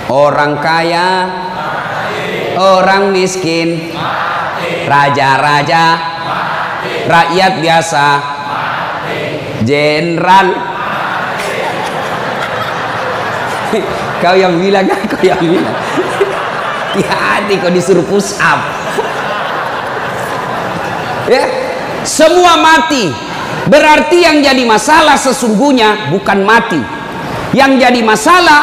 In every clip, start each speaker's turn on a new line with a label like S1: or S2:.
S1: Orang kaya, orang miskin, raja-raja, rakyat biasa, jenderal. Kau yang bilang, kau yang bilang. Hati-hati kau disuruh push up. Ya, semua mati. Berarti yang jadi masalah sesungguhnya bukan mati. Yang jadi masalah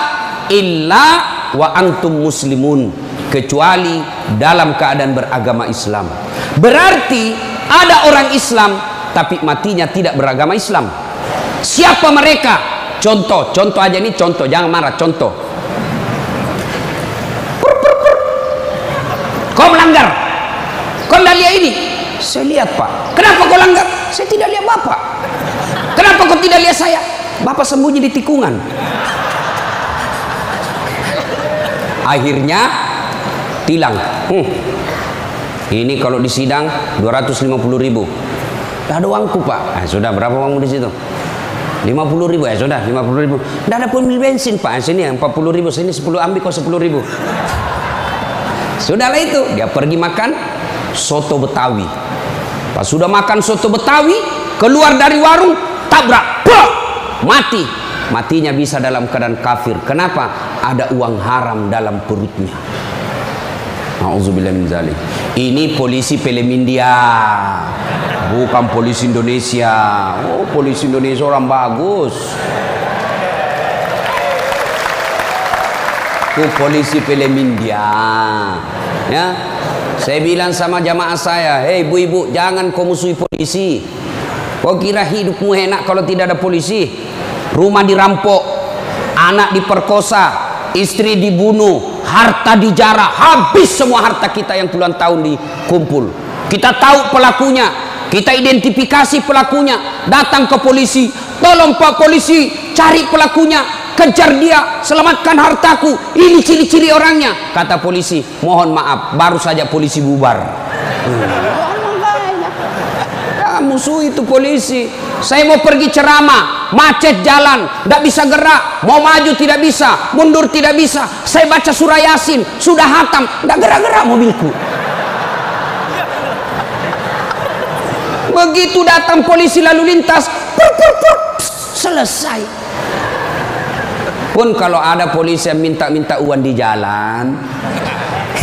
S1: illa wa antum muslimun, kecuali dalam keadaan beragama Islam. Berarti ada orang Islam tapi matinya tidak beragama Islam. Siapa mereka? Contoh aja ini, contoh, jangan marah, contoh. Kau melanggar, kau tidak lihat ini. Saya lihat, Pak. Kenapa kau langgar? Saya tidak lihat Bapak. Kenapa kau tidak lihat saya? Bapak sembunyi di tikungan. Akhirnya tilang. Ini kalau di sidang 250.000. Tidak ada uangku, Pak. Sudah, berapa uangmu di situ? 50.000. Ya sudah, 50.000. Tidak ada pun bensin, Pak. Sini 40.000, sini 10, ambil kau 10.000. Sudahlah itu, dia pergi makan soto Betawi. Pas sudah makan soto Betawi, keluar dari warung, tabrak, mati. Matinya bisa dalam keadaan kafir. Kenapa? Ada uang haram dalam perutnya. Nauzubillah min zalik. Ini polisi film India, bukan polisi Indonesia. Oh, polisi Indonesia orang bagus. Itu polisi film India. Ya, saya bilang sama jamaah saya, hei ibu-ibu, jangan kau musuhi polisi. Kau kira hidupmu enak kalau tidak ada polisi? Rumah dirampok, anak diperkosa, istri dibunuh, harta dijarah, habis semua harta kita yang puluhan tahun dikumpul. Kita tahu pelakunya, kita identifikasi pelakunya, datang ke polisi, tolong Pak polisi, cari pelakunya, kejar dia, selamatkan hartaku, ini ciri-ciri orangnya. Kata polisi, mohon maaf, baru saja polisi bubar. Musuh itu polisi. Saya mau pergi ceramah, macet jalan, tidak bisa gerak, mau maju tidak bisa, mundur tidak bisa. Saya baca surah Yasin, sudah hatam, tidak gerak-gerak mobilku. Begitu datang polisi lalu lintas, selesai. Pun kalau ada polisi yang minta-minta uang di jalan,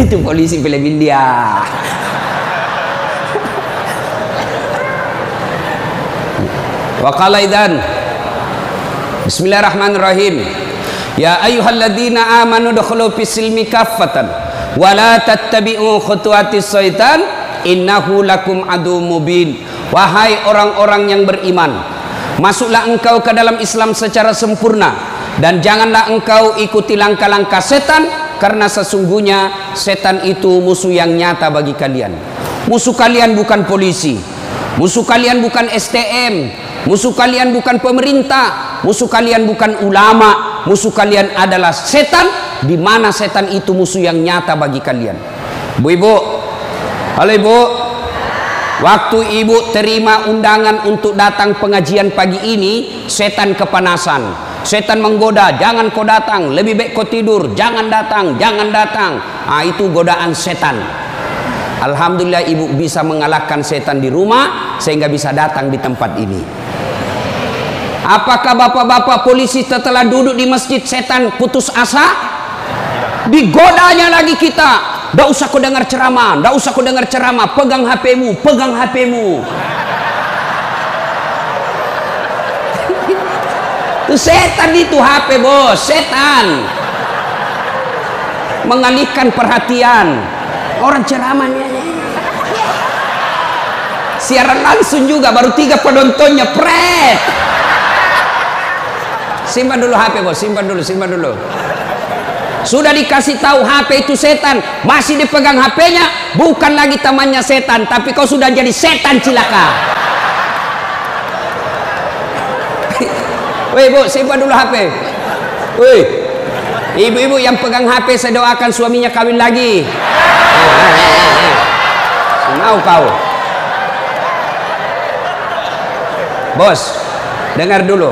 S1: itu polisi film India. Wa qala idzan Bismillahirrahmanirrahim. Ya ayyuhalladzina amanu dukhulu fis-silmi kaffatan wa la tattabi'u khutuwatis syaitan innahu lakum aduwwum mubin. Wahai orang-orang yang beriman, masuklah engkau ke dalam Islam secara sempurna dan janganlah engkau ikuti langkah-langkah setan, karena sesungguhnya setan itu musuh yang nyata bagi kalian. Musuh kalian bukan polisi, musuh kalian bukan STM, musuh kalian bukan pemerintah, musuh kalian bukan ulama, musuh kalian adalah setan, di mana setan itu musuh yang nyata bagi kalian. Bu-ibu, halo ibu, waktu ibu terima undangan untuk datang pengajian pagi ini, setan kepanasan. Setan menggoda, jangan kau datang, lebih baik kau tidur, jangan datang, jangan datang. Itu godaan setan. Alhamdulillah ibu bisa mengalahkan setan di rumah sehingga bisa datang di tempat ini. Apakah bapak-bapak polisi setelah duduk di masjid setan putus asa? Digodanya lagi kita. Nggak usah kau dengar ceramah, nggak usah kau dengar ceramah, pegang HP-mu, pegang HP-mu. Itu setan, itu HP bos, setan mengalihkan perhatian orang ceramahnya. Siaran langsung juga baru 3 penontonnya, pret. Simpan dulu HP bos, simpan dulu. Sudah dikasih tahu HP itu setan, masih dipegang HP-nya, bukan lagi temannya setan, tapi kau sudah jadi setan cilaka. Woi bu, simpan dulu HP. Woi, ibu-ibu yang pegang HP, saya doakan suaminya kawin lagi. Mau kau? Bos, dengar dulu.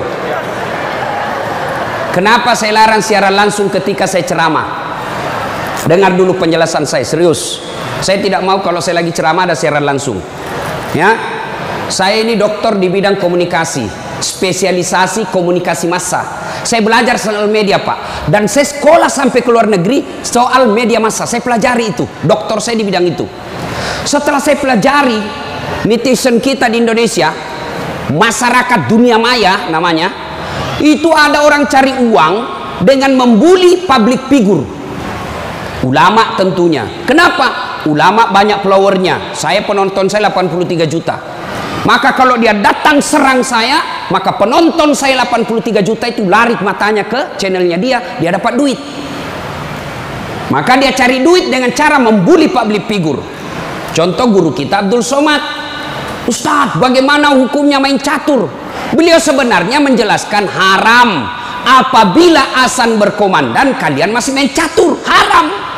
S1: Kenapa saya larang siaran langsung ketika saya ceramah? Dengar dulu penjelasan saya, serius. Saya tidak mau kalau saya lagi ceramah ada siaran langsung. Ya, saya ini dokter di bidang komunikasi, spesialisasi komunikasi massa. Saya belajar soal media, Pak. Dan saya sekolah sampai ke luar negeri soal media massa. Saya pelajari itu. Dokter saya di bidang itu. Setelah saya pelajari, netizen kita di Indonesia, masyarakat dunia maya namanya, itu ada orang cari uang dengan membuli public figure. Ulama tentunya. Kenapa? Ulama banyak followernya. Saya penonton saya 83 juta. Maka kalau dia datang serang saya, maka penonton saya 83 juta itu lari matanya ke channelnya dia dapat duit. Maka dia cari duit dengan cara membuli public figure. Contoh guru kita Abdul Somad. Ustadz, bagaimana hukumnya main catur? Beliau sebenarnya menjelaskan haram apabila azan berkomandan kalian masih main catur, haram.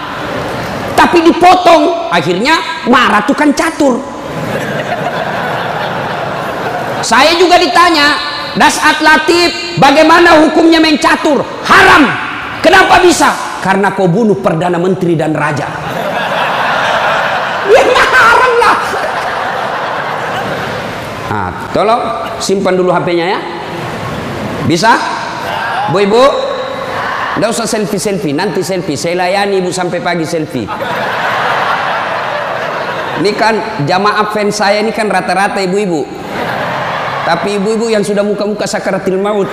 S1: Tapi dipotong, akhirnya marah tukang catur. Saya juga ditanya, Dasat Latif, bagaimana hukumnya main catur? Haram. Kenapa bisa? Karena kau bunuh Perdana Menteri dan Raja. Ya haram lah. Nah, tolong simpan dulu HP-nya ya. Bisa? Bu Ibu? Nggak usah selfie-selfie, nanti selfie. Saya layani Ibu sampai pagi selfie. Ini kan jamaah fans saya ini kan rata-rata ibu-ibu. Tapi ibu-ibu yang sudah muka-muka sakaratil maut.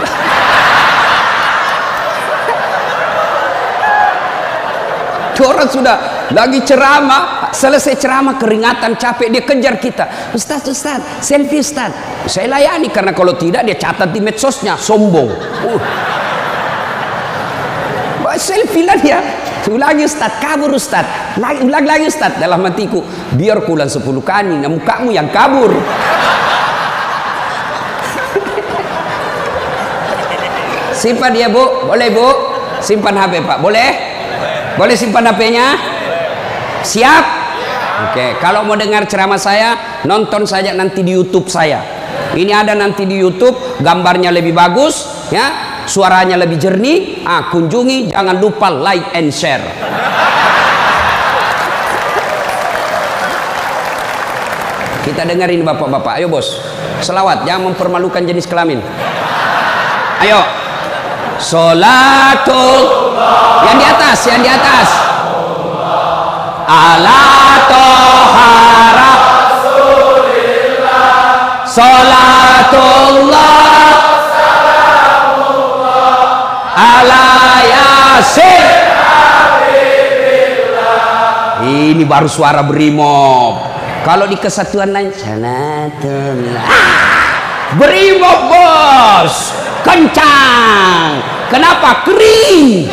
S1: Orang sudah lagi ceramah, selesai ceramah keringatan, capek, dia kejar kita. Ustaz, selfie Ustaz. Saya layani karena kalau tidak dia catat di medsosnya, sombong. Selfie lah dia. Ulangi Ustaz, kabur Ustaz. Ulang lagi Ustaz. Dalam hatiku, biar kulang 10 kali, nah mukamu yang kabur. Simpan dia Bu, boleh Bu? Simpan HP Pak, boleh? Boleh simpan HP-nya? Siap? Oke, kalau mau dengar ceramah saya, nonton saja nanti di YouTube saya. Ini ada nanti di YouTube, gambarnya lebih bagus, ya. Suaranya lebih jernih. Kunjungi, jangan lupa like and share. Kita dengerin bapak-bapak. Ayo bos, selawat, jangan mempermalukan jenis kelamin. Ayo. Sholatul, yang di atas, yang di atas. Ala tohara Sholatullah ala yasin. Ini baru suara brimob. Kalau di kesatuan lain Sholatullah, brimob bos, kencang. Kenapa? Kering.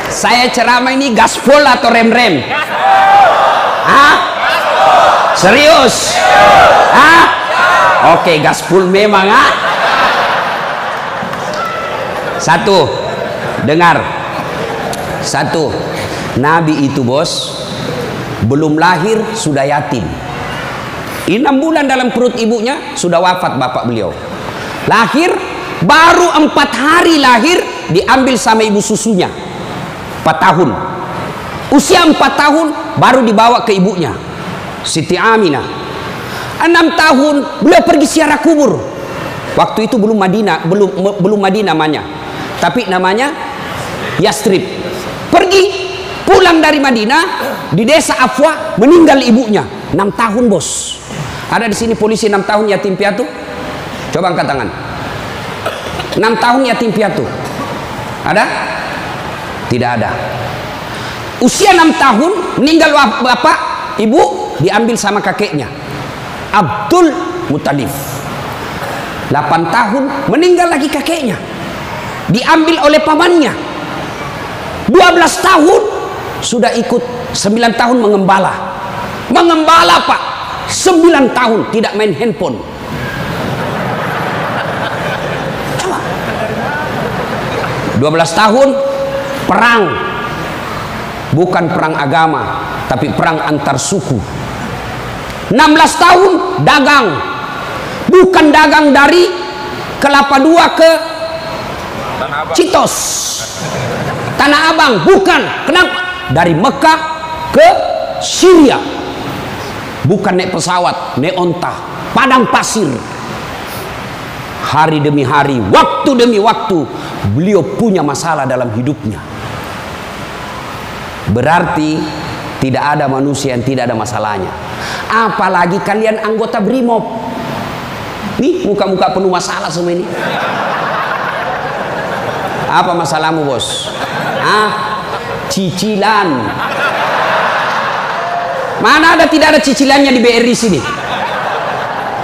S1: Saya ceramah ini gaspol atau rem-rem? Hah? Serius? Hah? Oke, gaspol memang. Satu, dengar. Satu, Nabi itu bos belum lahir sudah yatim. 6 bulan dalam perut ibunya sudah wafat bapak beliau. Lahir baru 4 hari lahir diambil sama ibu susunya. 4 tahun. Usia 4 tahun baru dibawa ke ibunya, Siti Aminah. 6 tahun beliau pergi ziarah kubur. Waktu itu belum Madinah, belum Madinah namanya, tapi namanya Yastrib. Pergi pulang dari Madinah, di desa Afwa meninggal ibunya. 6 tahun bos. Ada di sini polisi 6 tahun yatim piatu? Coba angkat tangan. 6 tahun yatim piatu. Ada? Tidak ada. Usia 6 tahun meninggal bapak, ibu diambil sama kakeknya Abdul Muttalib. 8 tahun meninggal lagi kakeknya, diambil oleh pamannya. 12 tahun sudah ikut, 9 tahun mengembala. Mengembala pak, 9 tahun tidak main handphone. Coba. 12 tahun perang, bukan perang agama, tapi perang antar suku. 16 tahun dagang. Bukan dagang dari Kelapa Dua ke Citos, Tanah Abang, bukan. Kenapa? Dari Mekah ke Syria. Bukan naik pesawat, naik onta, padang pasir. Hari demi hari, waktu demi waktu, beliau punya masalah dalam hidupnya. Berarti tidak ada manusia yang tidak ada masalahnya. Apalagi kalian anggota BRIMOB. Nih muka-muka penuh masalah semua ini. Apa masalahmu, bos? Cicilan. Mana ada tidak ada cicilannya di BRI sini?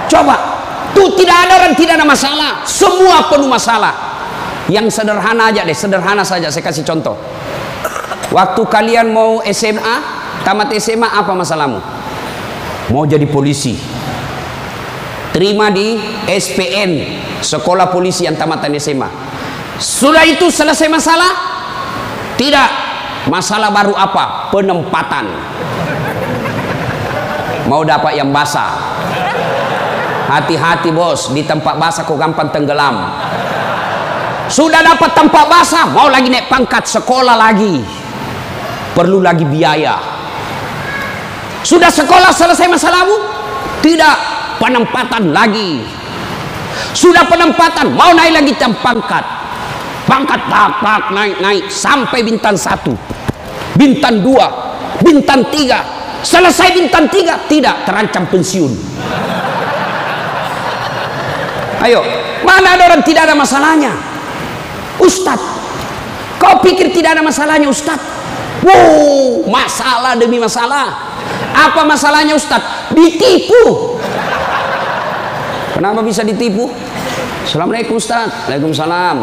S1: Coba, tuh tidak ada orang tidak ada masalah. Semua penuh masalah. Yang sederhana aja deh, sederhana saja. Saya kasih contoh. Waktu kalian mau SMA, tamat SMA, apa masalahmu? Mau jadi polisi. Terima di SPN, sekolah polisi yang tamatan SMA. Sudah itu selesai masalah? Tidak. Masalah baru apa? Penempatan. Mau dapat yang basah. Hati-hati bos, di tempat basah kok gampang tenggelam. Sudah dapat tempat basah, mau lagi naik pangkat, sekolah lagi. Perlu lagi biaya. Sudah sekolah selesai masalahmu? Tidak. Penempatan lagi. Sudah penempatan, mau naik lagi pangkat. Pangkat tak naik sampai bintang 1, bintang 2, bintang 3. Selesai bintang 3, tidak, terancam pensiun. Ayo, mana ada orang tidak ada masalahnya? Ustadz, kau pikir tidak ada masalahnya Ustadz? Wow, masalah demi masalah. Apa masalahnya Ustadz? Ditipu. Kenapa bisa ditipu? Assalamualaikum Ustaz. Waalaikumsalam.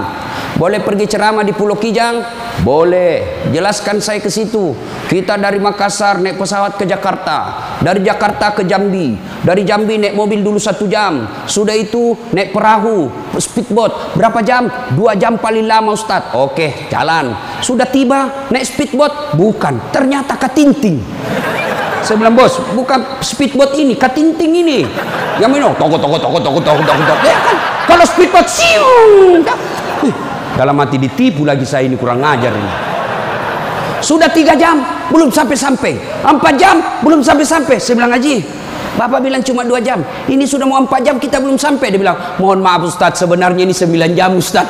S1: Boleh pergi ceramah di Pulau Kijang? Boleh. Jelaskan saya ke situ. Kita dari Makassar naik pesawat ke Jakarta, dari Jakarta ke Jambi, dari Jambi naik mobil dulu 1 jam. Sudah itu naik perahu, speedboat. Berapa jam? 2 jam paling lama Ustaz. Oke, jalan. Sudah tiba naik speedboat? Bukan. Ternyata katinting. Saya bilang, bos, bukan speedboat ini, katinting ini. Yang minum, toko. Ya kan? Kalau speedboat, siung. Dalam hati ditipu lagi saya ini, kurang ajar ini. Sudah 3 jam, belum sampai-sampai. 4 jam, belum sampai-sampai. Saya bilang, Haji, Bapak bilang cuma 2 jam. Ini sudah mau 4 jam, kita belum sampai. Dia bilang, mohon maaf Ustaz, sebenarnya ini 9 jam Ustaz.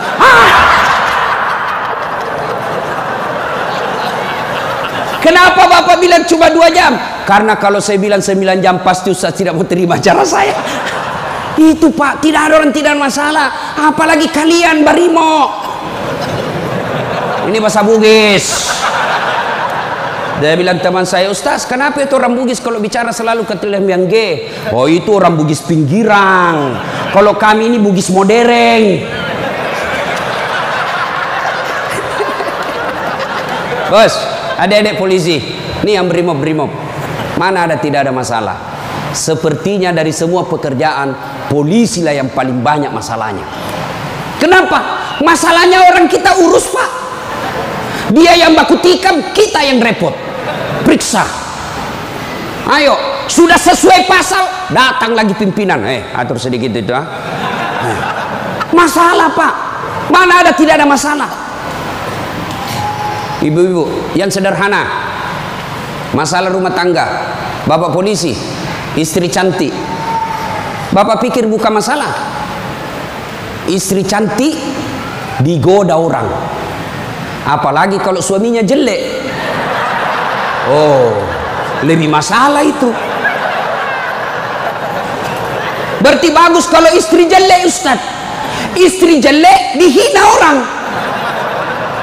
S1: Kenapa Bapak bilang cuma 2 jam? Karena kalau saya bilang 9 jam pasti Ustaz tidak mau terima cara saya. Itu Pak, tidak ada orang tidak ada masalah. Apalagi kalian Barimo. Ini bahasa Bugis. Dia bilang teman saya, Ustaz, kenapa itu orang Bugis kalau bicara selalu ke yang G? Oh itu orang Bugis pinggiran. Kalau kami ini Bugis modern. Bos, adik-adik polisi, ini yang brimob. Mana ada tidak ada masalah? Sepertinya dari semua pekerjaan, polisi lah yang paling banyak masalahnya. Kenapa? Masalahnya orang kita urus Pak. Dia yang baku tikam, kita yang repot. Periksa. Ayo, sudah sesuai pasal, datang lagi pimpinan. Atur sedikit itu. Masalah Pak. Mana ada tidak ada masalah? Ibu-ibu yang sederhana, masalah rumah tangga, bapak polisi, istri cantik, bapak pikir bukan masalah? Istri cantik digoda orang, apalagi kalau suaminya jelek. Oh, lebih masalah itu. Berarti bagus kalau istri jelek Ustaz. Istri jelek dihina orang,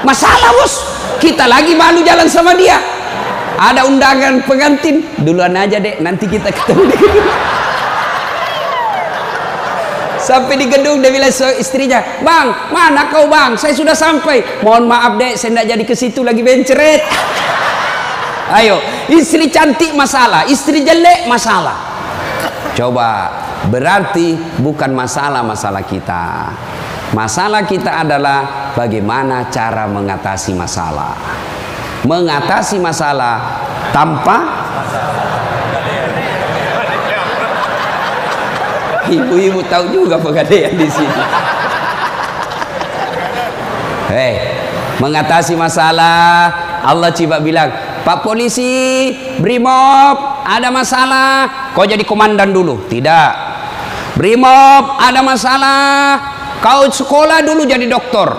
S1: masalah bos. Kita lagi malu jalan sama dia. Ada undangan pengantin, duluan aja dek, nanti kita ketemu di gedung. Sampai di gedung dia bilang istrinya, bang, mana kau bang? Saya sudah sampai. Mohon maaf dek, saya tidak jadi ke situ, lagi benceret. Ayo, istri cantik masalah, istri jelek masalah. Coba, berarti bukan masalah kita. Masalah kita adalah bagaimana cara mengatasi masalah. Mengatasi masalah tanpa Ibu-ibu tahu juga pegadaian di sini. Hei, mengatasi masalah, Allah coba bilang, Pak polisi, Brimob, ada masalah, kau jadi komandan dulu. Tidak. Brimob, ada masalah, kau sekolah dulu jadi dokter.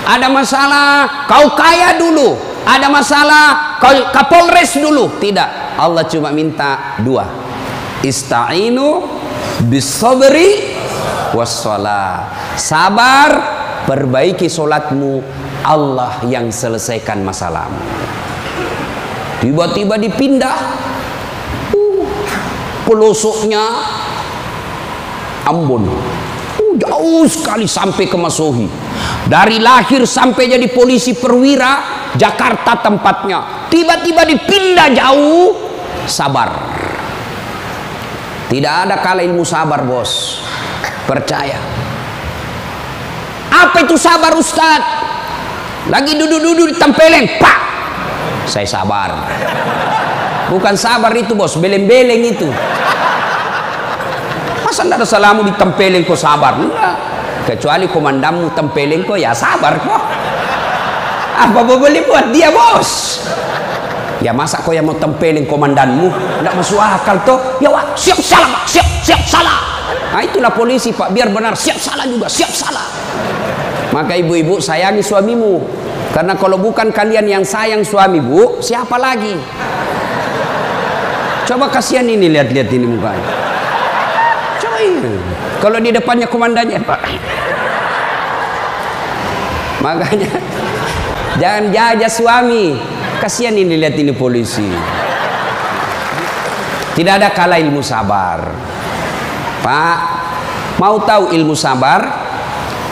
S1: Ada masalah, kau kaya dulu. Ada masalah, kau Kapolres dulu. Tidak. Allah cuma minta dua. Ista'inu bis-sabri was-shalah. Sabar, perbaiki solatmu, Allah yang selesaikan masalahmu. Tiba-tiba dipindah pelosoknya Ambon, jauh sekali sampai ke Masohi. Dari lahir sampai jadi polisi perwira, Jakarta tempatnya. Tiba-tiba dipindah jauh. Sabar. Tidak ada kalah ilmu sabar, bos. Percaya. Apa itu sabar, Ustaz? Lagi duduk-duduk ditempelin, pak. Saya sabar. Bukan sabar itu, bos, beleng-beleng itu. Masa tidak ada salamu ditempelin kok sabar? Enggak. Kecuali komandanmu tempelin kok, ya sabar kok. Apa boleh buat dia, bos? Ya masa kau yang mau tempelin komandanmu? Tidak masuk akal toh. Ya wah, siap salah, pak. Siap salah. Nah itulah polisi, pak. Biar benar, siap salah juga, siap salah. Maka ibu-ibu sayangi suamimu. Karena kalau bukan kalian yang sayang suami, bu, siapa lagi? Coba kasihan ini, lihat-lihat ini mukanya. Coba ini. Kalau di depannya komandannya, pak. Makanya jangan jajah suami. Kasihan ini, lihat ini polisi. Tidak ada kalah ilmu sabar. Pak, mau tahu ilmu sabar?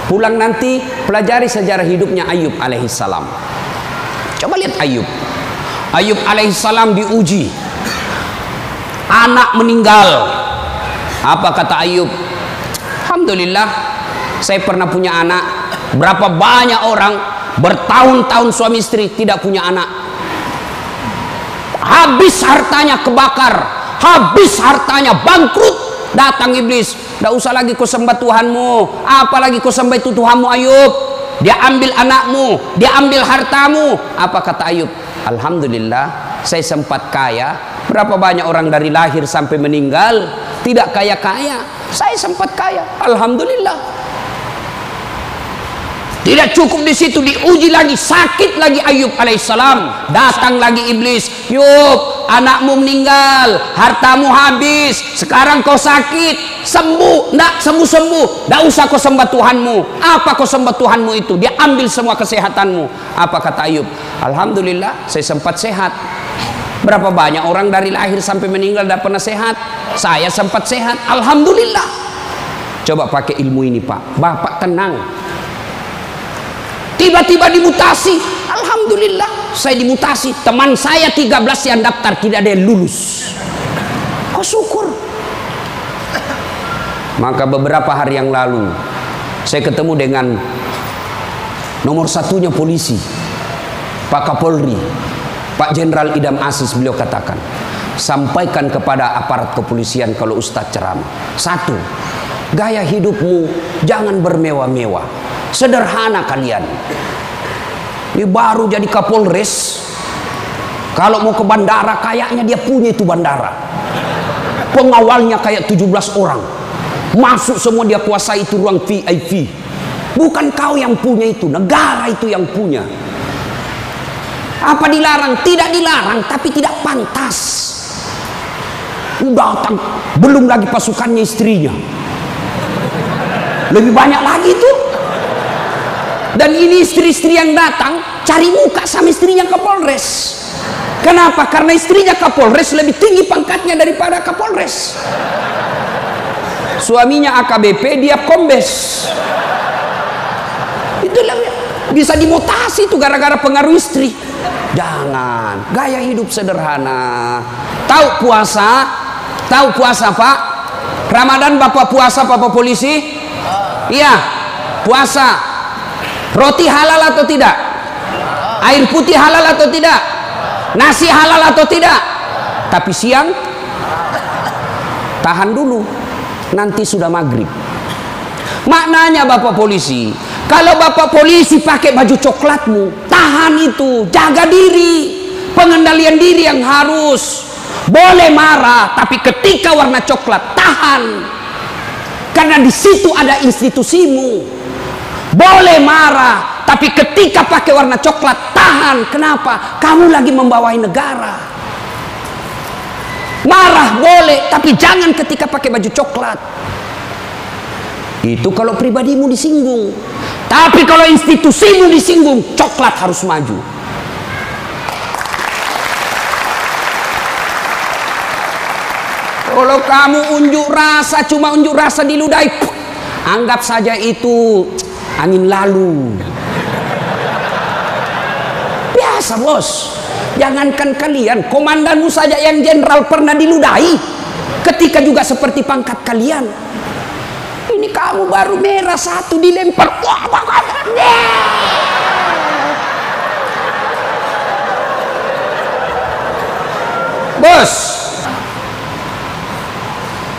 S1: Pulang nanti pelajari sejarah hidupnya Ayub alaihissalam. Coba lihat Ayub. Ayub alaihissalam diuji. Anak meninggal. Apa kata Ayub? Alhamdulillah, saya pernah punya anak. Berapa banyak orang bertahun-tahun suami istri tidak punya anak. Habis hartanya kebakar, habis hartanya bangkrut. Datang iblis, tidak usah lagi kau sembah Tuhanmu, apalagi kau sembah itu Tuhanmu Ayub. Dia ambil anakmu, dia ambil hartamu. Apa kata Ayub? Alhamdulillah, saya sempat kaya. Berapa banyak orang dari lahir sampai meninggal tidak kaya-kaya, saya sempat kaya. Alhamdulillah. Tidak cukup di situ, diuji lagi, sakit lagi Ayub alaihissalam. Datang lagi iblis, Yub, anakmu meninggal, hartamu habis, sekarang kau sakit, sembuh, ndak sembuh-sembuh, ndak usah kau sembah Tuhanmu. Apa kau sembah Tuhanmu itu? Dia ambil semua kesehatanmu. Apa kata Ayub? Alhamdulillah, saya sempat sehat. Berapa banyak orang dari lahir sampai meninggal tidak pernah sehat? Saya sempat sehat, alhamdulillah. Coba pakai ilmu ini, Pak. Bapak tenang. Tiba-tiba dimutasi, alhamdulillah saya dimutasi. Teman saya 13 yang daftar tidak ada yang lulus. Oh syukur. Maka beberapa hari yang lalu saya ketemu dengan nomor satunya polisi, Pak Kapolri, Pak Jenderal Idam Aziz. Beliau katakan, sampaikan kepada aparat kepolisian kalau Ustadz ceramah. Satu, gaya hidupmu jangan bermewah-mewah. Sederhana kalian. Ini baru jadi Kapolres. Kalau mau ke bandara, kayaknya dia punya itu bandara. Pengawalnya kayak 17 orang. Masuk semua, dia kuasai itu ruang VIP. Bukan kau yang punya itu, negara itu yang punya. Apa dilarang? Tidak dilarang, tapi tidak pantas. Datang, belum lagi pasukannya istrinya. Lebih banyak lagi tuh. Dan ini istri-istri yang datang cari muka sama istrinya Kapolres. Kenapa? Karena istrinya Kapolres lebih tinggi pangkatnya daripada Kapolres. Suaminya AKBP, dia kombes. Itulah bisa dimutasi itu gara-gara pengaruh istri. Jangan, gaya hidup sederhana. Tahu puasa? Tahu puasa, Pak? Ramadan Bapak puasa, Bapak polisi? Iya, puasa. Roti halal atau tidak? Air putih halal atau tidak? Nasi halal atau tidak? Tapi siang tahan dulu. nanti sudah maghrib. Maknanya Bapak polisi, kalau Bapak polisi pakai baju coklatmu, tahan itu, jaga diri, pengendalian diri yang harus. Boleh marah, tapi ketika warna coklat, tahan, karena di situ ada institusimu. Boleh marah, tapi ketika pakai warna coklat, tahan. Kenapa? Kamu lagi membawai negara. Marah boleh, tapi jangan ketika pakai baju coklat. Itu kalau pribadimu disinggung. Tapi kalau institusimu disinggung, coklat harus maju. Kalau kamu unjuk rasa, cuma unjuk rasa diludahi, anggap saja itu angin lalu. Biasa bos. Jangankan kalian, komandanmu saja yang jenderal pernah diludahi. Ketika juga seperti pangkat kalian. Ini kamu baru merah satu dilempar. Bos,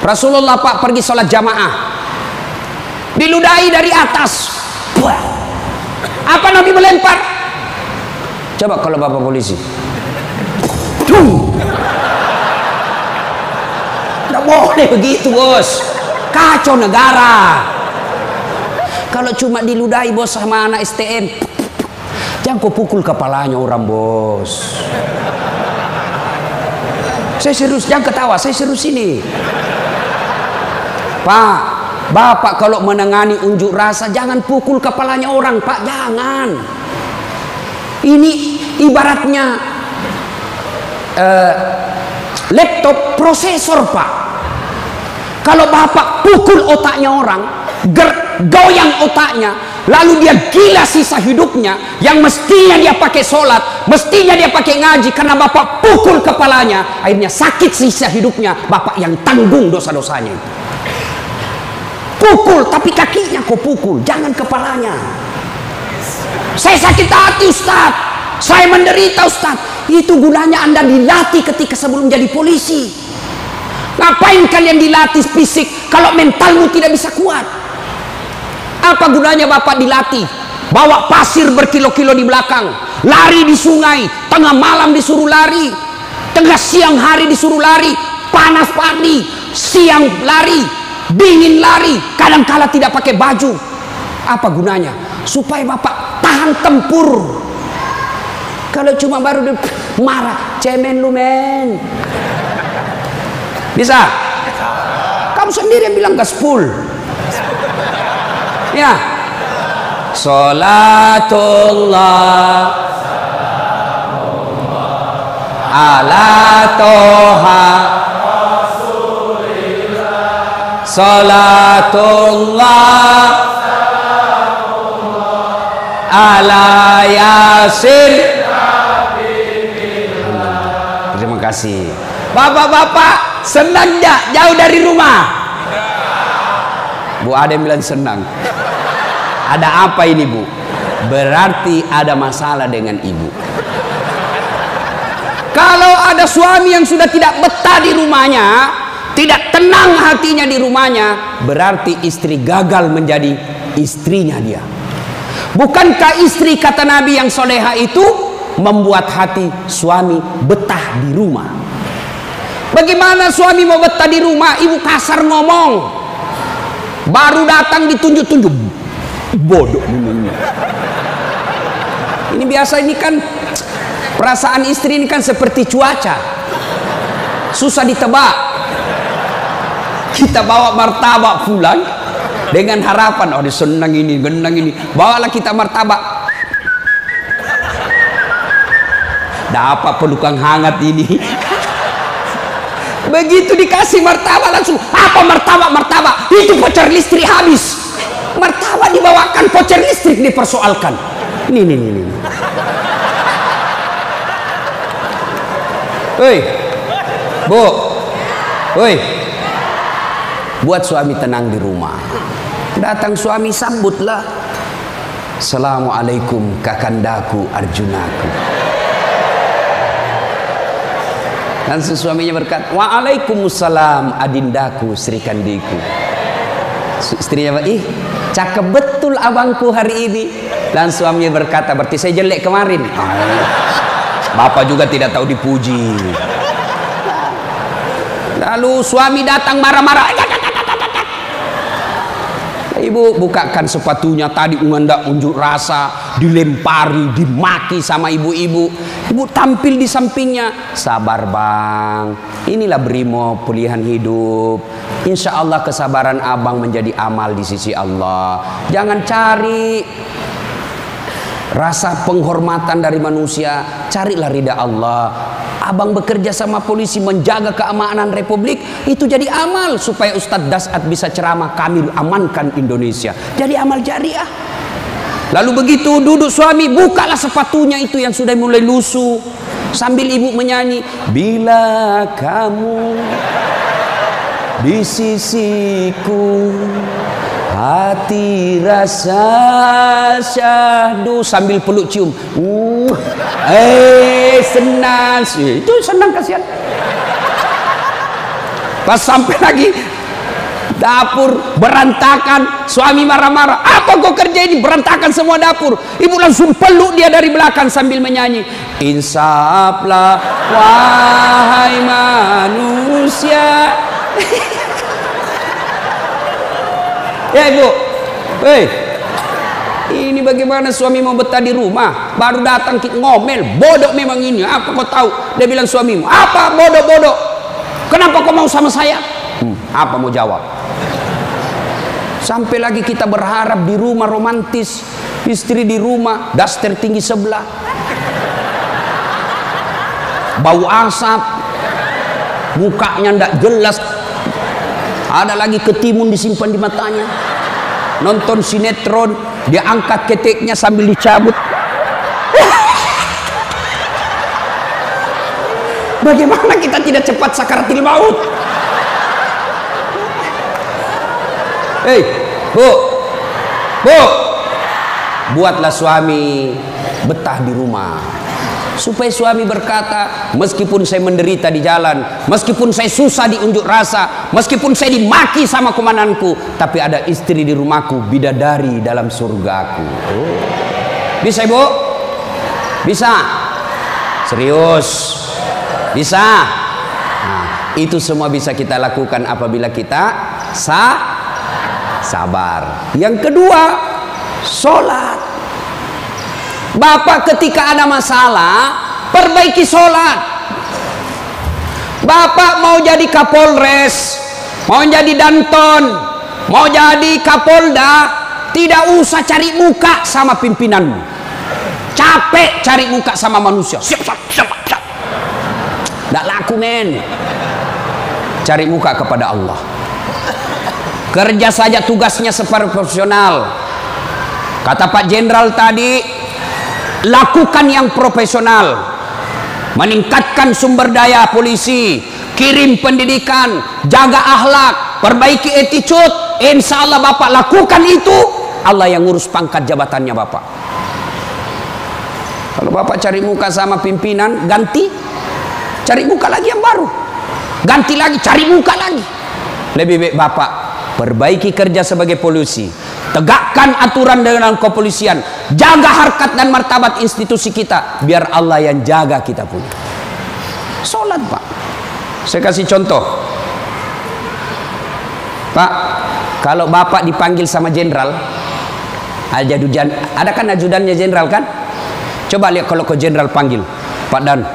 S1: Rasulullah Pak pergi sholat jamaah, diludahi dari atas. Apa Nabi melempar? Coba kalau Bapak polisi, tidak boleh begitu bos, kacau negara. Kalau cuma diludahi bos sama anak STM, jangan kau pukul kepalanya orang bos. Saya serius, jangan ketawa, saya serius ini. Pak, Bapak kalau menangani unjuk rasa jangan pukul kepalanya orang Pak, jangan. Ini ibaratnya laptop prosesor Pak. Kalau Bapak pukul otaknya orang, goyang otaknya, lalu dia gila sisa hidupnya, yang mestinya dia pakai sholat, mestinya dia pakai ngaji, karena Bapak pukul kepalanya, akhirnya sakit sisa hidupnya, Bapak yang tanggung dosa-dosanya. Pukul, tapi kakinya kau pukul, jangan kepalanya. Saya sakit hati Ustaz, saya menderita Ustaz. Itu gunanya Anda dilatih ketika sebelum jadi polisi. Ngapain kalian dilatih fisik kalau mentalmu tidak bisa kuat? Apa gunanya Bapak dilatih? Bawa pasir berkilo-kilo di belakang, lari di sungai, tengah malam disuruh lari, tengah siang hari disuruh lari, panas pagi, siang lari, dingin lari, kadang-kala tidak pakai baju. Apa gunanya? Supaya Bapak tahan tempur. Kalau cuma baru marah, cemen lu men. Bisa? Kamu sendiri yang bilang gaspul. Ya. Salatullah ala toha salatullah ala yasin. Terima kasih. Bapak-bapak senang gak jauh dari rumah? Bu ada yang bilang senang. Ada apa ini Bu? Berarti ada masalah dengan ibu. Kalau ada suami yang sudah tidak betah di rumahnya, tidak tenang hatinya di rumahnya, berarti istri gagal menjadi istrinya dia. Bukankah istri kata Nabi yang soleha itu membuat hati suami betah di rumah? Bagaimana suami mau betah di rumah? Ibu kasar ngomong, baru datang ditunjuk-tunjuk, bodoh ini. Ini biasa, ini kan perasaan istri ini kan seperti cuaca, susah ditebak. Kita bawa martabak pulang dengan harapan, oh dia senang ini, genang ini, bawalah kita martabak. Dapat pelukan hangat ini. Begitu dikasih martabak langsung, apa martabak? Itu voucher listrik habis. Martabak dibawakan, voucher listrik dipersoalkan. Nih. Hei, Bu, hei, buat suami tenang di rumah. Datang suami sambutlah. Assalamualaikum kakandaku Arjunaku. Dan suaminya berkata, waalaikumsalam adindaku Sri Kandiku. Istrinya, ih cakep betul abangku hari ini. Dan suaminya berkata, berarti saya jelek kemarin. Bapak juga tidak tahu dipuji. Lalu suami datang marah-marah. Ibu bukakan sepatunya, tadi hendak unjuk rasa, dilempari, dimaki sama ibu-ibu. Ibu tampil di sampingnya, sabar bang, inilah brimo pilihan hidup. Insya Allah kesabaran abang menjadi amal di sisi Allah. Jangan cari rasa penghormatan dari manusia, carilah ridha Allah. Abang bekerja sama polisi menjaga keamanan Republik, itu jadi amal supaya Ustadz Dasat bisa ceramah, kami amankan Indonesia. Jadi amal jariah. Lalu begitu duduk suami, bukalah sepatunya itu yang sudah mulai lusuh, sambil ibu menyanyi, bila kamu di sisiku, hati rasa syahdu, sambil peluk cium. Senang sih, itu senang kasihan. Pas sampai lagi dapur berantakan, suami marah-marah, apa kau kerja ini, berantakan semua dapur. Ibu langsung peluk dia dari belakang sambil menyanyi, insaflah wahai manusia. Ya ibu, ini bagaimana suami mau betah di rumah, baru datang ngomel, bodoh memang ini, apa kau tahu? Dia bilang suamimu, apa bodoh-bodoh, kenapa kau mau sama saya? Apa mau jawab? Sampai lagi kita berharap di rumah romantis, istri di rumah daster tinggi sebelah, bau asap, mukanya ndak jelas, ada lagi ketimun disimpan di matanya. Nonton sinetron, dia angkat keteknya sambil dicabut. Bagaimana kita tidak cepat sakaratil maut? Hei, bu, buatlah suami betah di rumah, supaya suami berkata, meskipun saya menderita di jalan, meskipun saya susah di unjuk rasa, meskipun saya dimaki sama komandanku, tapi ada istri di rumahku, bidadari dalam surgaku. Bisa ibu? Bisa? Serius? Bisa? Nah, itu semua bisa kita lakukan apabila kita sabar. Yang kedua, sholat. Bapak ketika ada masalah, perbaiki sholat. Bapak mau jadi Kapolres, mau jadi Danton, mau jadi Kapolda, tidak usah cari muka sama pimpinanmu. Capek cari muka sama manusia. Siap. Tidak laku men. Cari muka kepada Allah. Kerja saja tugasnya seperti profesional. Kata Pak Jenderal tadi, lakukan yang profesional, meningkatkan sumber daya polisi, kirim pendidikan, jaga akhlak, perbaiki attitude. Insya Allah Bapak lakukan itu, Allah yang ngurus pangkat jabatannya Bapak. Kalau Bapak cari muka sama pimpinan, ganti, cari muka lagi yang baru, ganti lagi, cari muka lagi. Lebih baik Bapak perbaiki kerja sebagai polisi, tegakkan aturan dengan kepolisian, jaga harkat dan martabat institusi kita, biar Allah yang jaga kita punya. Sholat Pak. Saya kasih contoh Pak, kalau Bapak dipanggil sama jenderal, ada kan ajudannya jenderal kan? Coba lihat kalau ke jenderal panggil, Pak Dan,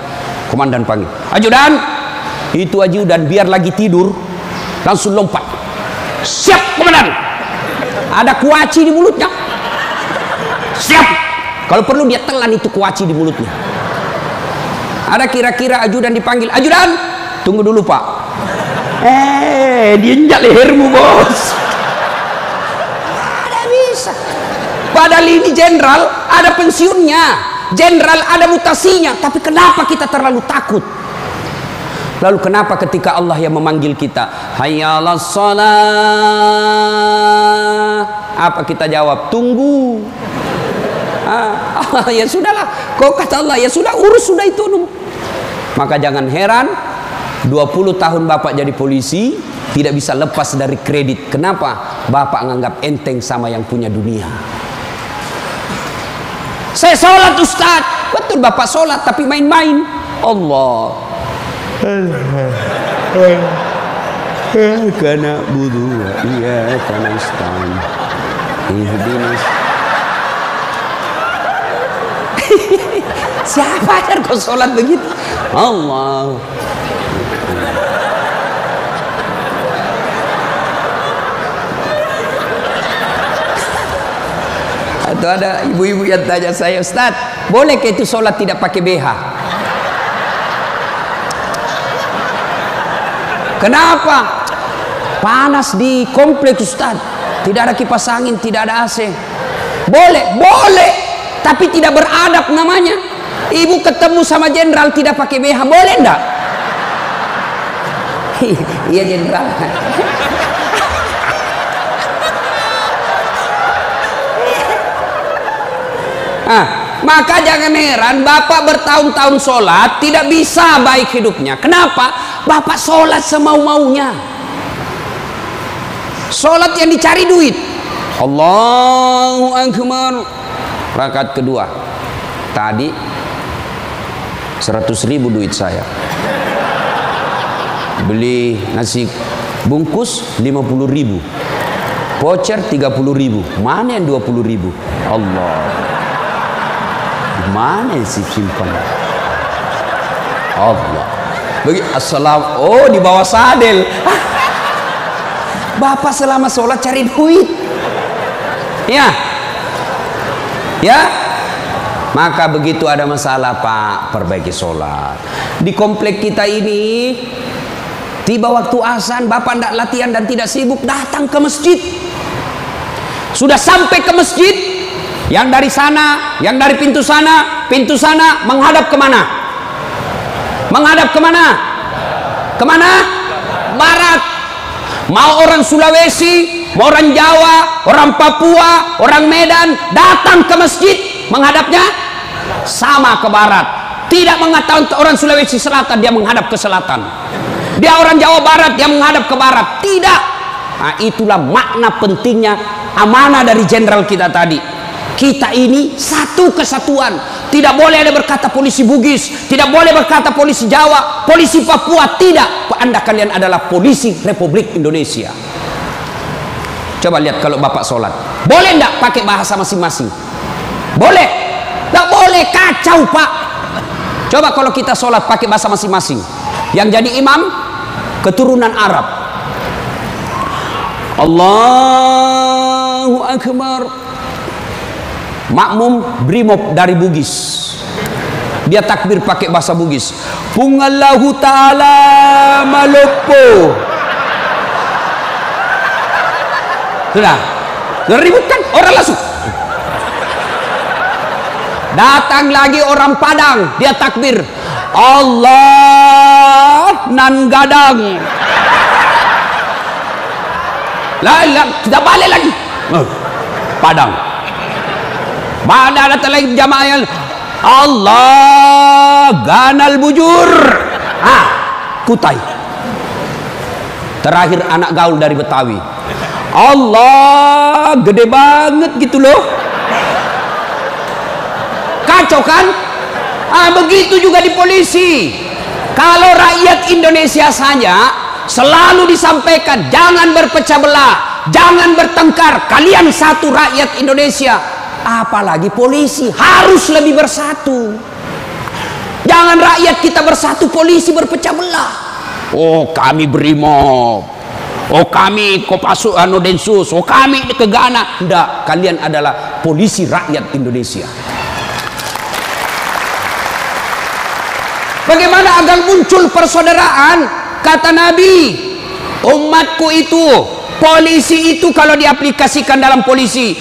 S1: komandan panggil, ajudan, itu ajudan biar lagi tidur langsung lompat, siap komandan, ada kuaci di mulutnya, siap, kalau perlu dia telan itu kuaci di mulutnya. Ada kira-kira ajudan dipanggil, ajudan, tunggu dulu Pak, diinjak lehermu bos. Ada bisa. Padahal ini jenderal ada pensiunnya, jenderal ada mutasinya, tapi kenapa kita terlalu takut? Lalu kenapa ketika Allah yang memanggil kita, hayya 'alas shalah, apa kita jawab? Tunggu. Ya sudahlah, kau kata Allah, ya sudah, urus sudah itu. Maka jangan heran 20 tahun Bapak jadi polisi, tidak bisa lepas dari kredit. Kenapa? Bapak nganggap enteng sama yang punya dunia. Saya sholat Ustaz. Betul Bapak sholat tapi main-main. Allah. Karena budu, iya karena istan. Ihdinas. Siapa yang kau sholat begitu? Allah. Atau ada ibu-ibu yang tanya saya, Ustaz, bolehkah itu sholat tidak pakai BH? Kenapa? Panas di kompleks Ustaz, tidak ada kipas angin, tidak ada AC. Boleh, boleh, tapi tidak beradab namanya. Ibu ketemu sama jenderal tidak pakai BH, boleh enggak? Iya jenderal. Maka jangan heran Bapak bertahun-tahun sholat tidak bisa baik hidupnya. Kenapa? Bapak sholat semau-maunya. Sholat yang dicari duit. Allahu Akbar. Rakaat kedua. Tadi 100.000 duit saya. Beli nasi bungkus 50.000. Voucher 30.000. Mana yang 20.000? Allah. Mana sih simpan? Allah. Bagi assalam. Oh, di bawah sadel. Bapak selama sholat cari duit. Ya. Ya. Maka begitu ada masalah Pak, perbaiki sholat. Di komplek kita ini, tiba waktu azan, Bapak tidak latihan dan tidak sibuk, datang ke masjid. Sudah sampai ke masjid, yang dari sana, yang dari pintu sana menghadap kemana? Menghadap kemana? Kemana? Barat. Mau orang Sulawesi, mau orang Jawa, orang Papua, orang Medan datang ke masjid, menghadapnya sama ke barat. Tidak mengatakan orang Sulawesi Selatan dia menghadap ke selatan, dia orang Jawa Barat dia menghadap ke barat. Tidak. Nah, itulah makna pentingnya amanah dari jenderal kita tadi. Kita ini satu kesatuan. Tidak boleh ada berkata polisi Bugis, tidak boleh berkata polisi Jawa, polisi Papua. Tidak. Anda kalian adalah polisi Republik Indonesia. Coba lihat kalau Bapak sholat, boleh enggak pakai bahasa masing-masing? Boleh? Enggak boleh, kacau Pak. Coba kalau kita sholat pakai bahasa masing-masing. Yang jadi imam keturunan Arab. Allahu Akbar. Makmum brimob dari Bugis, dia takbir pakai bahasa Bugis. Pungallahu ta'ala malopo. Sudah ngeributkan orang langsung. Datang lagi orang Padang, dia takbir Allah nan gadang. Lah kita balik lagi. Padang. Pada datang lagi jamaah yang Allah ganal bujur. Kutai. Terakhir anak gaul dari Betawi. Allah gede banget gitu loh. Kacau kan? Begitu juga di polisi. Kalau rakyat Indonesia saja selalu disampaikan jangan berpecah belah, jangan bertengkar, kalian satu rakyat Indonesia. Apalagi polisi harus lebih bersatu. Jangan rakyat kita bersatu, polisi berpecah belah. Oh kami brimob, oh kami Kopassus Densus, oh kami Gegana. Tidak, kalian adalah polisi rakyat Indonesia. Bagaimana agar muncul persaudaraan? Kata Nabi, umatku itu, polisi itu kalau diaplikasikan dalam polisi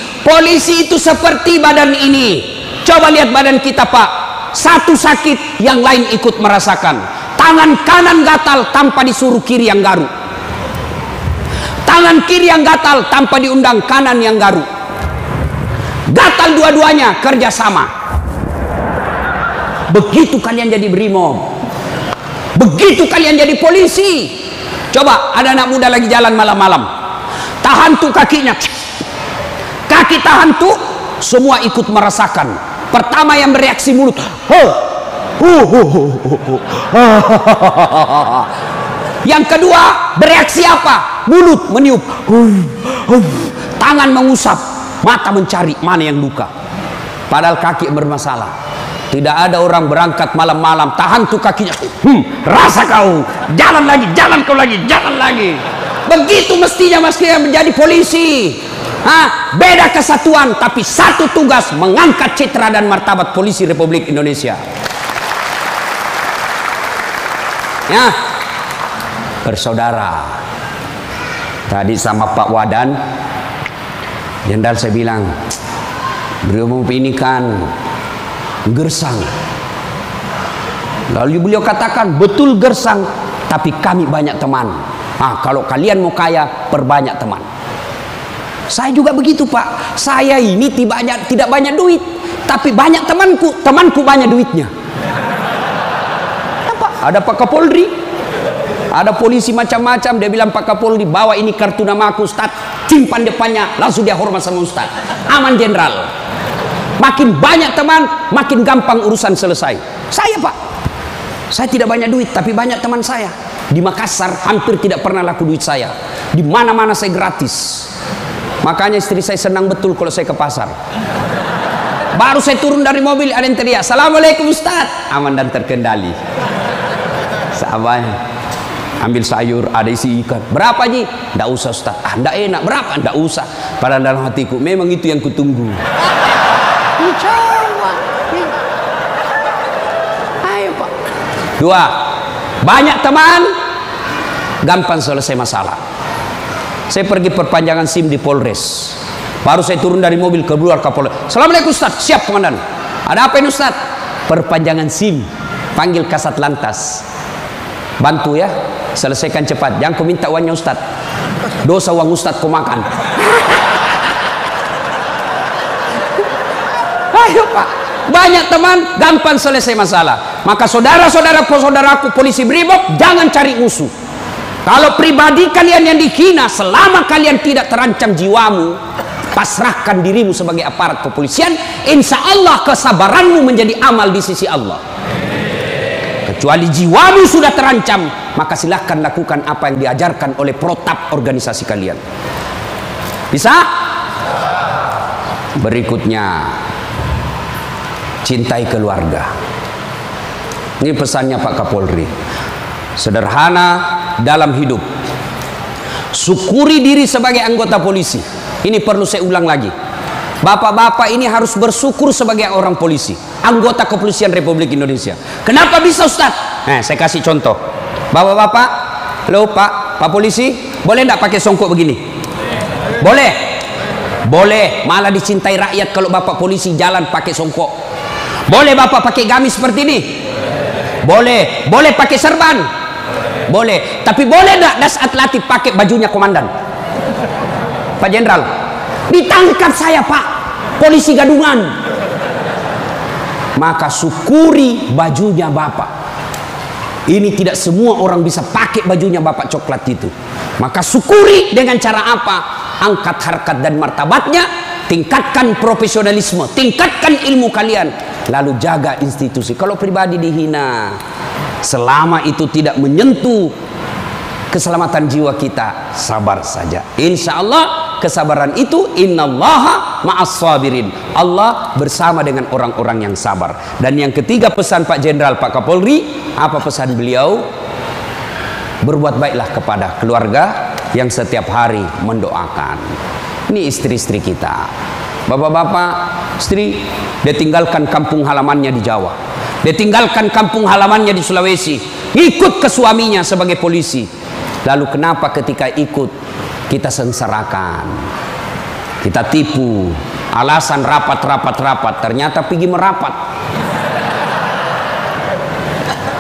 S1: itu seperti badan ini. Coba lihat badan kita Pak, satu sakit yang lain ikut merasakan. Tangan kanan gatal tanpa disuruh kiri yang garuk, tangan kiri yang gatal tanpa diundang kanan yang garuk. Gatal dua-duanya kerjasama. Begitu kalian jadi brimob, begitu kalian jadi polisi. Coba ada anak muda lagi jalan malam-malam, tahan tuh kakinya, kaki tahan tuh, semua ikut merasakan. Pertama yang bereaksi mulut, yang kedua bereaksi apa? Mulut meniup, tangan mengusap, mata mencari mana yang luka. Padahal kaki bermasalah. Tidak ada orang berangkat malam-malam tahan tuh kakinya, rasa kau, jalan lagi, jalan kau lagi, jalan lagi. Begitu mestinya menjadi polisi. Beda kesatuan tapi satu tugas, mengangkat citra dan martabat polisi Republik Indonesia. Ya, bersaudara. Tadi sama Pak Wadan, Jenderal saya bilang, beliau ini kan gersang. Lalu beliau katakan, betul gersang, tapi kami banyak teman. Kalau kalian mau kaya, perbanyak teman. Saya juga begitu, Pak. Saya ini tidak banyak duit, tapi banyak temanku. Temanku banyak duitnya. Ada Pak Kapolri, ada polisi macam-macam. Dia bilang, Pak Kapolri, bawa ini kartu nama aku, Ustaz. Simpan depannya, langsung dia hormat sama Ustaz. Aman, Jenderal. Makin banyak teman, makin gampang urusan selesai. Saya, Pak, saya tidak banyak duit, tapi banyak teman saya. Di Makassar hampir tidak pernah laku duit saya. Di mana-mana saya gratis. Makanya istri saya senang betul kalau saya ke pasar. Baru saya turun dari mobil, ada yang teriak, Assalamualaikum Ustaz. Aman dan terkendali. Sahabat, ambil sayur, ada isi ikan. Berapa Ji? Nggak usah Ustaz. Nggak enak. Berapa? Nggak usah. Padahal dalam hatiku, memang itu yang kutunggu. Ayo Pak. Dua, banyak teman, gampang selesai masalah. Saya pergi perpanjangan SIM di Polres. Baru saya turun dari mobil, keluar Kapolres. Assalamualaikum Ustaz. Siap Komandan. Ada apa ini Ustaz? Perpanjangan SIM. Panggil Kasat Lantas. Bantu ya, selesaikan cepat. Jangan kau minta uangnya Ustaz. Dosa uang Ustaz kau makan. Ayo Pak. Banyak teman, gampang selesai masalah. Maka saudara-saudaraku polisi Brimob, jangan cari musuh. Kalau pribadi kalian yang dihina, selama kalian tidak terancam jiwamu, pasrahkan dirimu sebagai aparat kepolisian, insya Allah kesabaranmu menjadi amal di sisi Allah. Kecuali jiwamu sudah terancam, maka silahkan lakukan apa yang diajarkan oleh protap organisasi kalian. Bisa? Berikutnya, cintai keluarga. Ini pesannya Pak Kapolri. Sederhana dalam hidup. Syukuri diri sebagai anggota polisi. Ini perlu saya ulang lagi. Bapak-bapak ini harus bersyukur sebagai orang polisi, anggota kepolisian Republik Indonesia. Kenapa bisa Ustaz? Saya kasih contoh. Bapak-bapak, halo Pak polisi, boleh enggak pakai songkok begini? Boleh. Boleh, malah dicintai rakyat kalau Bapak polisi jalan pakai songkok. Boleh Bapak pakai gamis seperti ini? Boleh. Boleh pakai serban? Boleh. Tapi boleh enggak das atletik pakai bajunya komandan? Pak Jenderal, ditangkap saya Pak, polisi gadungan. Maka syukuri bajunya Bapak. Ini tidak semua orang bisa pakai bajunya Bapak coklat itu. Maka syukuri dengan cara apa? Angkat harkat dan martabatnya, tingkatkan profesionalisme, tingkatkan ilmu kalian, lalu jaga institusi. Kalau pribadi dihina, selama itu tidak menyentuh keselamatan jiwa kita, sabar saja. Insya Allah kesabaran itu, innallaha ma'as sabirin. Allah bersama dengan orang-orang yang sabar. Dan yang ketiga pesan Pak Jenderal, Pak Kapolri, apa pesan beliau? Berbuat baiklah kepada keluarga yang setiap hari mendoakan. Ini istri-istri kita. Bapak-bapak, istri, dia tinggalkan kampung halamannya di Jawa. Dia tinggalkan kampung halamannya di Sulawesi. Ikut ke suaminya sebagai polisi. Lalu kenapa ketika ikut kita sengsarakan, kita tipu, alasan rapat, ternyata pergi merapat.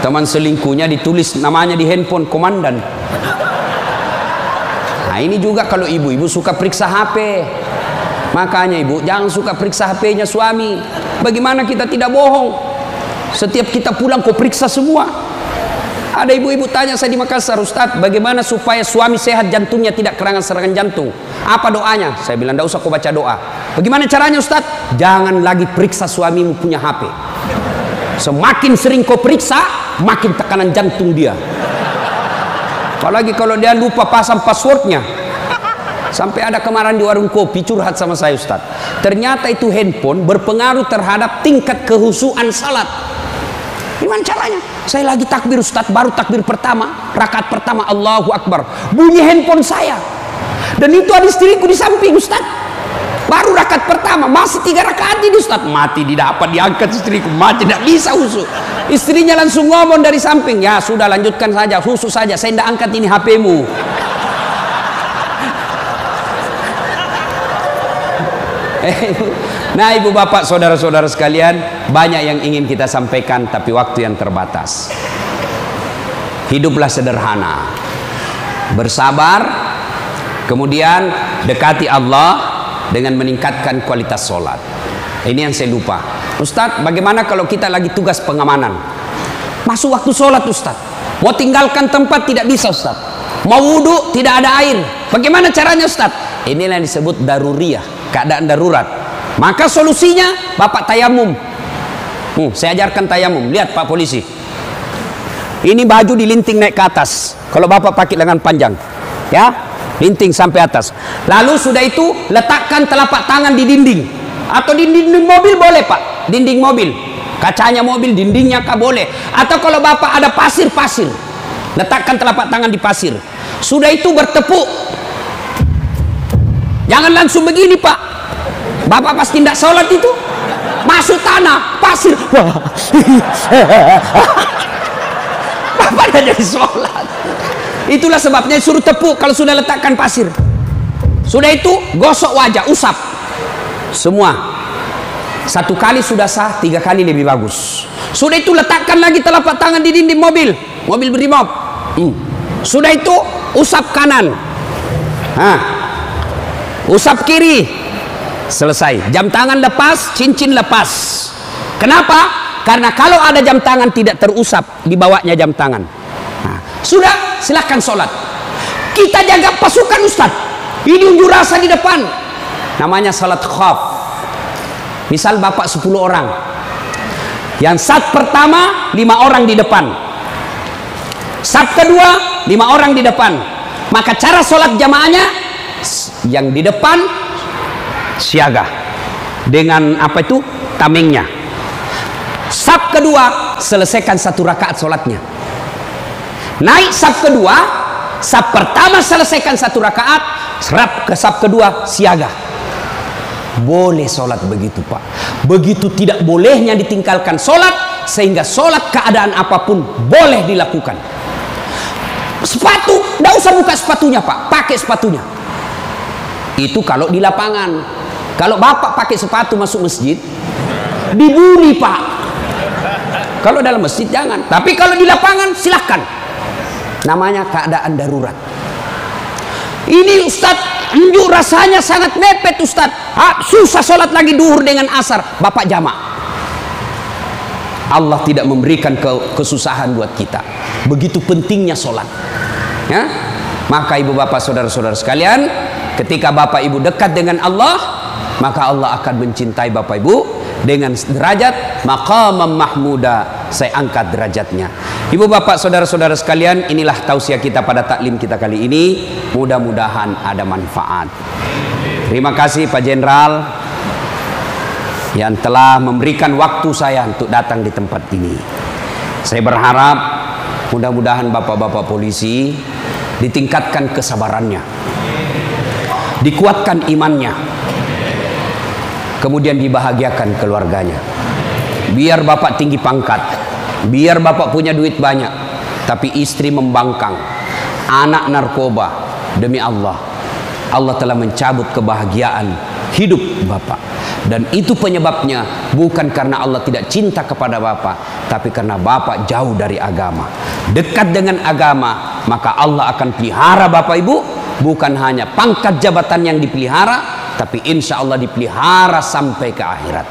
S1: Teman selingkuhnya ditulis namanya di handphone komandan. Nah ini juga kalau ibu-ibu suka periksa HP. Makanya ibu jangan suka periksa HP-nya suami. Bagaimana kita tidak bohong? Setiap kita pulang kau periksa semua. Ada ibu-ibu tanya saya di Makassar, Ustadz, bagaimana supaya suami sehat jantungnya tidak serangan jantung? Apa doanya? Saya bilang, tidak usah kau baca doa. Bagaimana caranya Ustadz? Jangan lagi periksa suamimu punya HP. Semakin sering kau periksa, makin tekanan jantung dia. Apalagi kalau dia lupa pasang passwordnya. Sampai ada kemarin di warung kopi curhat sama saya, Ustadz. Ternyata itu handphone berpengaruh terhadap tingkat kehusuan salat. Gimana caranya? Saya lagi takbir, Ustadz, baru takbir pertama, rakaat pertama, Allahu Akbar, bunyi handphone saya. Dan itu ada istriku di samping, Ustadz. Baru rakaat pertama, masih 3 rakaat ini, Ustadz. Mati didapat, diangkat istriku, mati, tidak bisa husu. Istrinya langsung ngomong dari samping, ya sudah lanjutkan saja, husu saja, saya tidak angkat ini HP-mu. Nah, ibu bapak, saudara-saudara sekalian, banyak yang ingin kita sampaikan, tapi waktu yang terbatas. Hiduplah sederhana, bersabar, kemudian dekati Allah dengan meningkatkan kualitas sholat. Ini yang saya lupa, Ustadz, bagaimana kalau kita lagi tugas pengamanan, masuk waktu sholat, Ustadz, mau tinggalkan tempat tidak bisa, Ustadz, mau wudhu tidak ada air, bagaimana caranya, Ustadz? Inilah yang disebut daruriyah, keadaan darurat. Maka solusinya bapak tayamum. Saya ajarkan tayamum. Lihat Pak Polisi, ini baju dilinting naik ke atas. Kalau bapak pakai lengan panjang, ya, linting sampai atas. Lalu sudah itu letakkan telapak tangan di dinding, atau di dinding mobil boleh Pak, dinding mobil, kacanya mobil, dindingnya kah boleh. Atau kalau bapak ada pasir, letakkan telapak tangan di pasir. Sudah itu bertepuk. Jangan langsung begini Pak. Bapak pasti tidak sholat itu, masuk tanah, pasir, bapak tidak jadi sholat. Itulah sebabnya suruh tepuk kalau sudah letakkan pasir. Sudah itu gosok wajah, usap semua. 1 kali sudah sah, 3 kali lebih bagus. Sudah itu letakkan lagi telapak tangan di dinding mobil berimob. Sudah itu usap kanan, usap kiri. Selesai. Jam tangan lepas, cincin lepas. Kenapa? Karena kalau ada jam tangan tidak terusap, dibawanya jam tangan. Sudah, silahkan sholat. Kita jaga pasukan, Ustadz. Ini unjuk rasa di depan. Namanya salat khaf. Misal bapak 10 orang. Yang saf pertama 5 orang di depan. Saf kedua 5 orang di depan. Maka cara sholat jamaahnya, yang di depan siaga dengan apa itu, tamengnya. Saf kedua selesaikan 1 rakaat sholatnya. Naik saf kedua, saf pertama selesaikan 1 rakaat, serap ke saf kedua siaga. Boleh sholat begitu Pak. Begitu tidak bolehnya ditinggalkan sholat, sehingga sholat keadaan apapun boleh dilakukan. Sepatu, tidak usah buka sepatunya Pak, pakai sepatunya. Itu kalau di lapangan. Kalau bapak pakai sepatu masuk masjid, dibully Pak. Kalau dalam masjid jangan, tapi kalau di lapangan silahkan. Namanya keadaan darurat. Ini Ustadz, unjuk rasanya sangat mepet Ustadz. Susah sholat lagi duhur dengan asar, bapak jamak. Allah tidak memberikan kesusahan buat kita. Begitu pentingnya sholat, ya. Maka ibu bapak, saudara-saudara sekalian, ketika bapak ibu dekat dengan Allah, maka Allah akan mencintai bapak ibu dengan derajat maqamam mahmuda. Saya angkat derajatnya. Ibu bapak, saudara-saudara sekalian, inilah tausiah kita pada taklim kita kali ini. Mudah-mudahan ada manfaat. Terima kasih Pak Jenderal yang telah memberikan waktu saya untuk datang di tempat ini. Saya berharap mudah-mudahan bapak-bapak polisi ditingkatkan kesabarannya, dikuatkan imannya, kemudian dibahagiakan keluarganya. Biar bapak tinggi pangkat, biar bapak punya duit banyak, tapi istri membangkang, anak narkoba, demi Allah, Allah telah mencabut kebahagiaan hidup bapak. Dan itu penyebabnya bukan karena Allah tidak cinta kepada bapak, tapi karena bapak jauh dari agama. Dekat dengan agama, maka Allah akan pelihara bapak ibu. Bukan hanya pangkat jabatan yang dipelihara, tapi insya Allah dipelihara sampai ke akhirat.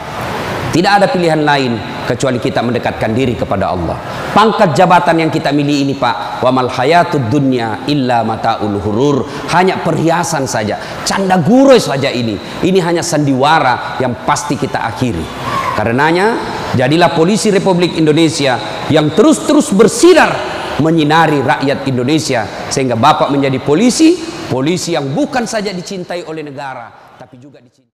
S1: Tidak ada pilihan lain kecuali kita mendekatkan diri kepada Allah. Pangkat jabatan yang kita miliki ini, Pak, wa mal hayatud dunya illa mataul hurur, hanya perhiasan saja, canda gurau saja ini. Ini hanya sandiwara yang pasti kita akhiri. Karenanya jadilah polisi Republik Indonesia yang terus-terus bersinar menyinari rakyat Indonesia, sehingga Bapak menjadi polisi yang bukan saja dicintai oleh negara tapi juga dicintai